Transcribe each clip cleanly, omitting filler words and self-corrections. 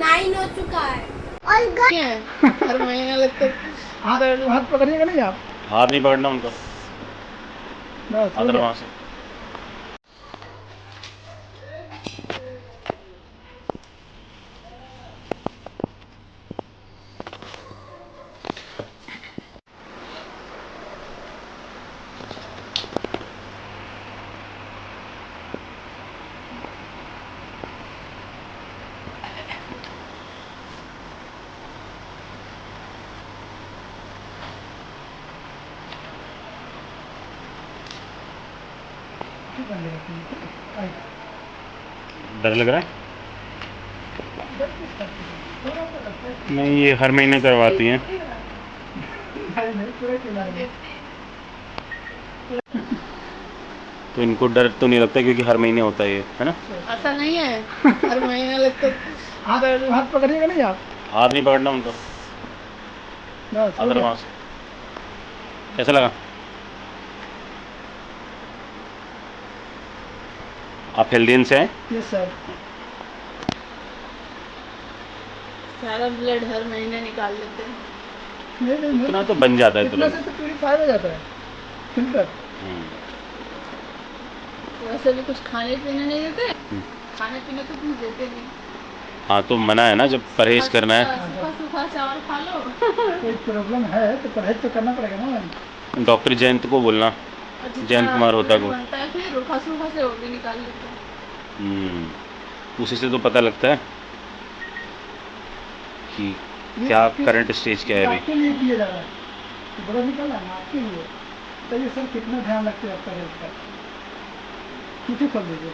9 हो चुका है। और क्या है? हर महीने लगता है। हाथ पकड़िएगा नहीं आप। हाथ नहीं पकड़ना उनको, बस हो हाथ गया। वहाँ से। डर लग रहा है? नहीं, ये हर महीने करवाती हैं। तो इनको डर तो नहीं लगता क्योंकि हर महीने होता है ये, है ना? ऐसा नहीं है, हर महीने लगता है। हाथ पकड़िएगा नहीं आप। हाथ नहीं पकड़ना उनको, बस हो हाथ गया। वहाँ से। कैसा लगा? आप हेल्दियन से हैं? Yes sir. सारा ब्लड हर महीने निकाल लेते हैं। नहीं इतना तो बन जाता है इतना से तुरंत। तो प्यूरीफाई हो जाता है फिल्टर। वैसे भी कुछ खाने पीने नहीं देते, खाने पीने तो कुछ देते नहीं। हाँ, तो मना है ना, जब परहेज करना है। सूखा सूखा चावल खा लो। कोई प्रॉब्लम है तो परहेज तो करना पड़ेगा ना। डॉक्टर जयंत को बोलना, जयंत कुमार होता को। बनता है फिर रूखा सूखा से वो भी निकाल लेते हैं। उसी से तो पता लगता है कि क्या करंट स्टेज क्या है अभी। आपके लिए दिया जा रहा है, बड़ा निकल रहा है आपके लिए। बताइए सर कितना ध्यान रखते हैं आपका हेल्थ का। नीचे खोल दीजिए।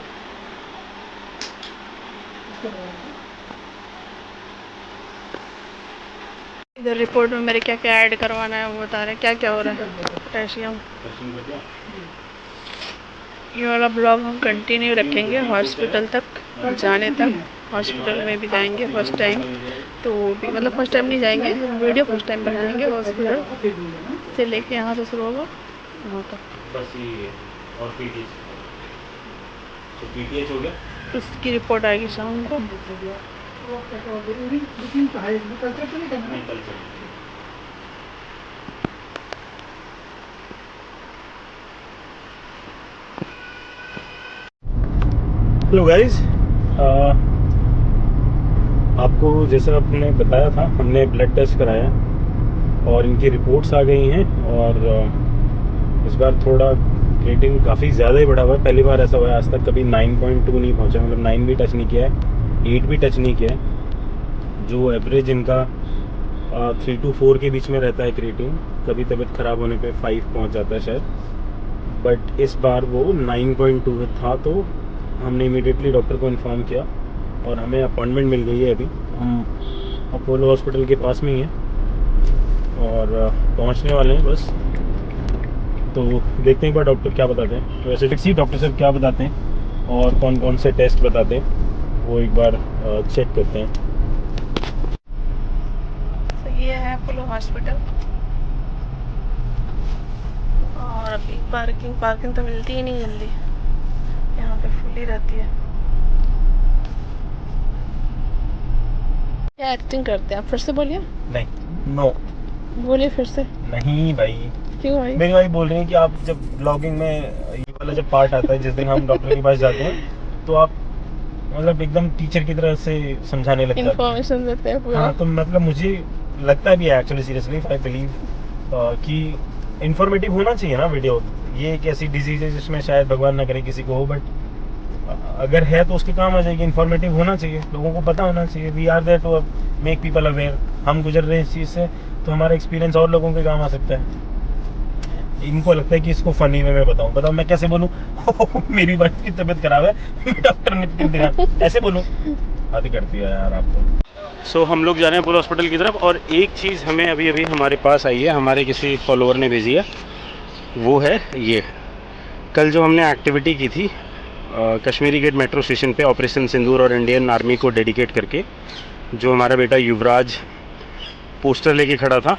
इधर रिपोर्ट में मेरे क्या क्या ऐड करवाना है वो बता रहे हैं, क्या क्या हो रहा है। पोटेशियम, ये वाला ब्लॉग हम कंटिन्यू रखेंगे हॉस्पिटल तक जाने तक। हॉस्पिटल में भी जाएंगे फर्स्ट टाइम, तो वो भी मतलब फर्स्ट टाइम नहीं जाएंगे, वीडियो फर्स्ट टाइम बनाएंगे। हॉस्पिटल से लेके यहाँ से शुरू होगा वहाँ तक। बस ये और पीटीएच, तो पीटीएच हो गया। उसकी रिपोर्ट आएगी शाम को। हेलो गाइस, आपको जैसा आपने बताया था, हमने ब्लड टेस्ट कराया और इनकी रिपोर्ट्स आ गई हैं। और इस बार थोड़ा क्रिएटिन काफ़ी ज़्यादा ही बढ़ा हुआ है। पहली बार ऐसा हुआ है, आज तक कभी 9.2 नहीं पहुंचा, मतलब 9 भी टच नहीं किया है, 8 भी टच नहीं किया है। जो एवरेज इनका 3 to 4 के बीच में रहता है क्रिएटिन, कभी तबीयत ख़राब होने पे 5 पहुंच जाता है शायद, बट इस बार वो 9.2 था। तो हमने इमीडिएटली डॉक्टर को इन्फॉर्म किया और हमें अपॉइंटमेंट मिल गई है। अभी हम अपोलो हॉस्पिटल के पास में ही हैं और पहुंचने वाले हैं बस। तो देखते हैं एक बार डॉक्टर क्या बताते हैं। तो वैसे फिक्स ही डॉक्टर साहब क्या बताते हैं और कौन कौन से टेस्ट बताते हैं वो एक बार चेक करते हैं। तो ये है अपोलो हॉस्पिटल और अभी पार्किंग तो मिलती ही नहीं जल्दी, यहाँ पे फुल ही रहती है। क्या एक्टिंग करते हैं आप? फिर से बोलिए। नहीं, नो, बोलिए फिर से। नहीं भाई। क्यों भाई? मेरी भाई बोल रही है कि आप जब ब्लॉगिंग में ये वाला जब पार्ट आता है, जिस दिन हम डॉक्टर के पास जाते हैं, तो आप मतलब एकदम टीचर की तरह से समझाने लग जाते हैं, इन्फॉर्मेशन देते हैं पूरा। हाँ, तो मतलब मुझे लगता भी है एक्चुअली, सीरियसली आई बिलीव कि इंफॉर्मेटिव होना चाहिए ना वीडियो। ये एक ऐसी डिजीज है जिसमें शायद भगवान ना करे किसी को हो, बट अगर है तो उसके काम आ जाएगी। इंफॉर्मेटिव होना चाहिए, लोगों को पता होना चाहिए। We are there to make people aware. हम गुजर रहे हैं इस चीज़ से, तो हमारा एक्सपीरियंस और लोगों के काम आ सकता है। इनको लगता है कि इसको फनी वे में बताऊं मैं कैसे बोलूं? मेरी वाइफ की तबीयत खराब है, डॉक्टर नितिन दिगान, ऐसे बोलूं? आदि करती है यार आपको। सो हम लोग जा रहे हैं अपोलो हॉस्पिटल की तरफ। और एक चीज़ हमें अभी अभी हमारे पास आई है, हमारे किसी फॉलोअर ने भेजी है, वो है ये। कल जो हमने एक्टिविटी की थी कश्मीरी गेट मेट्रो स्टेशन पे ऑपरेशन सिंदूर और इंडियन आर्मी को डेडिकेट करके, जो हमारा बेटा युवराज पोस्टर लेके खड़ा था,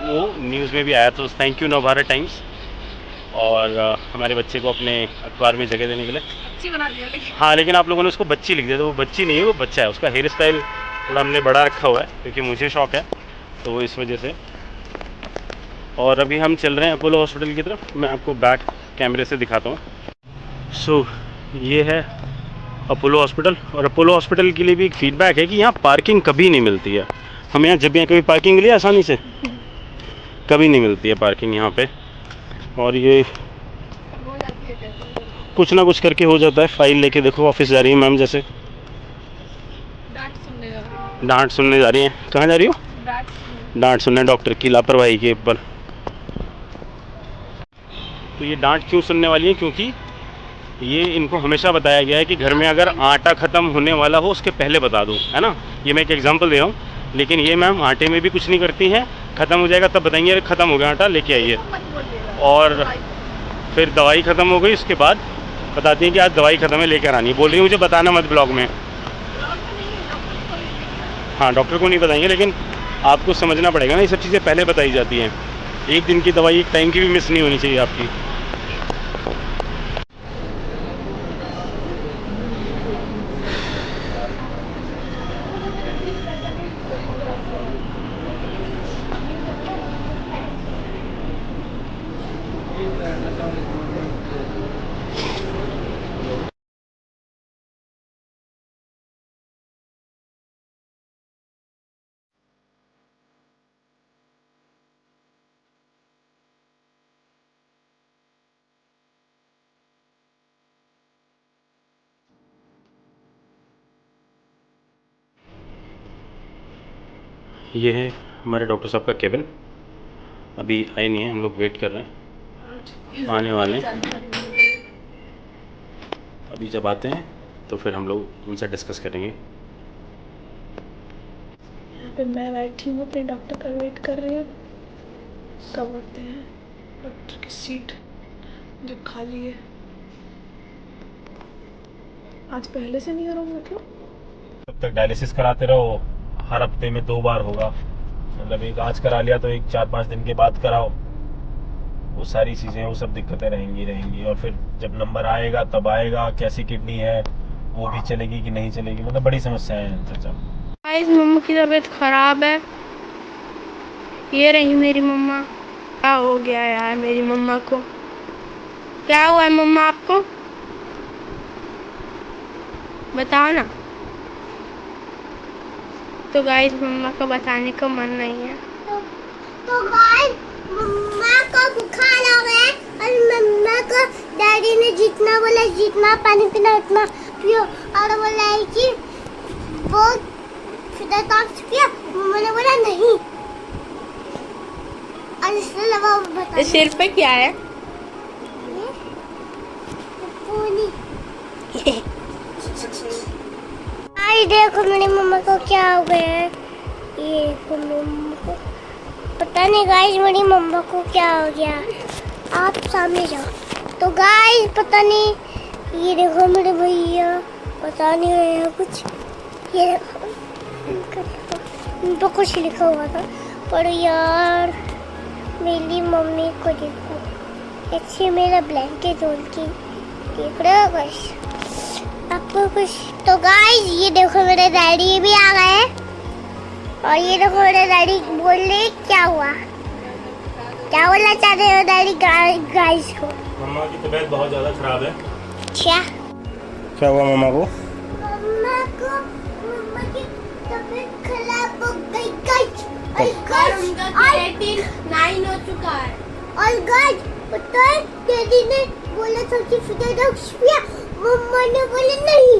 वो न्यूज़ में भी आया। तो थैंक यू नवभारत टाइम्स और हमारे बच्चे को अपने अखबार में जगह देने के लिए। अच्छी बना दिया लेकिन। हाँ, लेकिन आप लोगों ने उसको बच्ची लिख दिया, तो वो बच्ची नहीं है, वो बच्चा है। उसका हेयर स्टाइल थोड़ा हमने बड़ा रखा हुआ है क्योंकि मुझे शौक है, तो इस वजह से। और अभी हम चल रहे हैं अपोलो हॉस्पिटल की तरफ। मैं आपको बैक कैमरे से दिखाता हूँ। सो ये है अपोलो हॉस्पिटल। और अपोलो हॉस्पिटल के लिए भी एक फ़ीडबैक है कि यहाँ पार्किंग कभी नहीं मिलती है। हम यहाँ जब भी कभी पार्किंग के लिए आसानी से कभी नहीं मिलती है पार्किंग यहाँ पे। और ये कुछ ना कुछ करके हो जाता है। फाइल लेके देखो ऑफिस जा रही है मैम, जैसे डांट सुनने जा रही हैं। कहाँ जा रही हो? डांट सुनने डॉक्टर की लापरवाही के ऊपर। तो ये डांट क्यों सुनने वाली है? क्योंकि ये इनको हमेशा बताया गया है कि घर में अगर आटा ख़त्म होने वाला हो उसके पहले बता दो, है ना। ये मैं एक एग्जांपल दे रहा हूँ, लेकिन ये मैम आटे में भी कुछ नहीं करती हैं। ख़त्म हो जाएगा तब बताएंगे अरे ख़त्म हो गया आटा, लेके आइए। और फिर दवाई ख़त्म हो गई उसके बाद बताती हैं कि आज दवाई ख़त्म है, लेकर आनी। बोल रही है मुझे बताना मत ब्लॉग में। हाँ, डॉक्टर को नहीं बताएंगे, लेकिन आपको समझना पड़ेगा ना, ये सब चीज़ें पहले बताई जाती हैं। एक दिन की दवाई एक टाइम की भी मिस नहीं होनी चाहिए आपकी। ये है हमारे डॉक्टर साहब का केबिन। अभी आए नहीं है, हम लोग वेट कर रहे हैं, आने वाले हैं। अभी जब आते हैं तो फिर हम लोग उनसे डिस्कस करेंगे। यहाँ पे मैं बैठी हूँ, अपने डॉक्टर का वेट कर रही हूँ। कब आते हैं? डॉक्टर की सीट जो खाली है। आज पहले से नहीं हो रहा मतलब? तब तक डायलिसिस कराते रहो, हर हफ्ते में 2 बार होगा। मतलब एक आज करा लिया तो एक 4-5 दिन के बाद कराओ। वो सारी चीज़ें, वो सब दिक्कतें रहेंगी। और फिर जब नंबर आएगा तब आएगा कैसी किडनी है, वो भी चलेगी कि नहीं चलेगी। मतलब बड़ी समस्याएं हैं चाचा। गाइस मम्मा की तबीयत खराब है। ये रही मेरी मम्मा। क्या हो गया यार मेरी मम्मा को? क्या हुआ है मम्मा आपको? बताओ ना। तो गाइस मम्मा को बताने का मन नहीं है। तो गाइस मम्मा को बुखार हो गया और मम्मा को डैडी ने जितना बोला जितना पानी पीना उतना पियो, और बोला है कि वो फिटॉक्स पियो। मम्मा ने बोला नहीं। और इसके अलावा बता सिर पे क्या है? आई देखो मेरी मम्मा को क्या हो गया है। ये मम्मा को पता नहीं गाइस, मेरी मम्मा को क्या हो गया। आप सामने जाओ। तो गाइस पता नहीं, ये देखो मेरे भैया, पता नहीं है कुछ। ये देखो इन पर कुछ लिखा हुआ था, पर यार मेरी मम्मी को देखो, अच्छे मेरा ब्लैंकेट ओढ़ के देख रहे हो गाइस आपको कुछ। तो गाइस ये देखो मेरे डैडी भी आ गए हैं, और ये देखो मेरे डैडी बोल रहे क्या हुआ, क्या बोलना चाहते हो डैडी गाइस को? मम्मा की तबीयत बहुत ज़्यादा खराब है। क्या हुआ मम्मा को? मम्मा की तबीयत खराब हो गई गाइस। और उनका क्रिएटिन 9 हो चुका है। और गाइस पता है डैडी ने बोला था कि फिटॉक्स पिया, मम्मा ने बोला नहीं।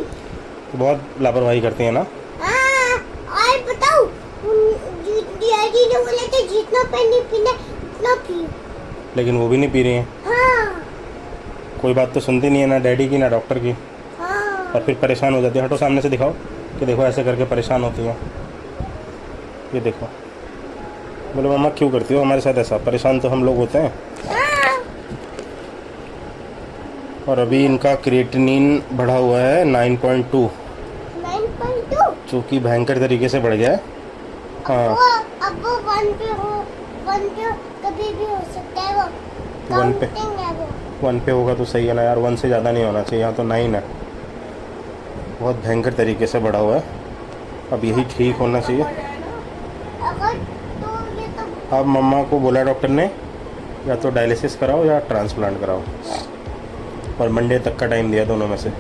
बहुत लापरवाही करती है ना। हाँ, और बताओ डैडी ने बोला था जितना पानी पीना उतना पियो, लेकिन वो भी नहीं पी रही हैं। हाँ। कोई बात तो सुनती नहीं है, ना डैडी की ना डॉक्टर की। हाँ। और फिर परेशान हो जाती है। हटो सामने से दिखाओ कि देखो ऐसे करके परेशान होती है। ये देखो, बोले मम्मा क्यों करती हो हमारे साथ ऐसा? परेशान तो हम लोग होते हैं। हाँ। और अभी इनका क्रिएटिनिन बढ़ा हुआ है 9.2, जो कि भयंकर तरीके से बढ़ गया है। हाँ, अब वो 1 पे हो, 1 पे कभी भी हो सकता है। वो 1 पे counting है वो। 1 पे होगा तो सही है ना यार, 1 से ज़्यादा नहीं होना चाहिए। यहाँ तो 9 है, बहुत भयंकर तरीके से बढ़ा हुआ है। अब यही ठीक होना चाहिए। अगर तो ये तो अब मम्मा को बोला डॉक्टर ने या तो डायलिसिस कराओ या ट्रांसप्लांट कराओ, और मंडे तक का टाइम दिया दोनों में से,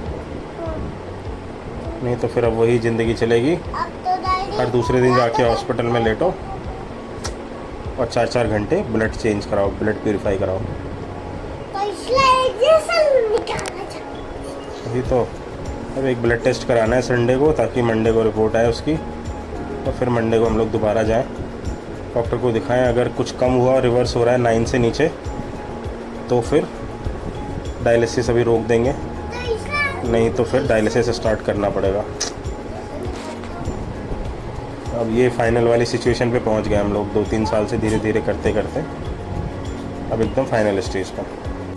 नहीं तो फिर अब वही ज़िंदगी चलेगी। अब तो डायरी हर दूसरे दिन जाके हॉस्पिटल में लेटो और 4-4 घंटे ब्लड चेंज कराओ, ब्लड प्यूरिफाई कराओ। तो इसलिए इंजेक्शन निकालना चाहिए। अभी तो अब एक ब्लड टेस्ट कराना है संडे को, ताकि मंडे को रिपोर्ट आए उसकी, और फिर मंडे को हम लोग दोबारा जाएं, डॉक्टर को दिखाएं। अगर कुछ कम हुआ और रिवर्स हो रहा है 9 से नीचे, तो फिर डायलिसिस अभी रोक देंगे, तो इसलिए नहीं तो फिर डायलिसिस स्टार्ट करना पड़ेगा। अब ये फाइनल वाली सिचुएशन पे पहुंच गए हम लोग, 2-3 साल से धीरे धीरे करते करते अब एकदम फाइनल स्टेज पर।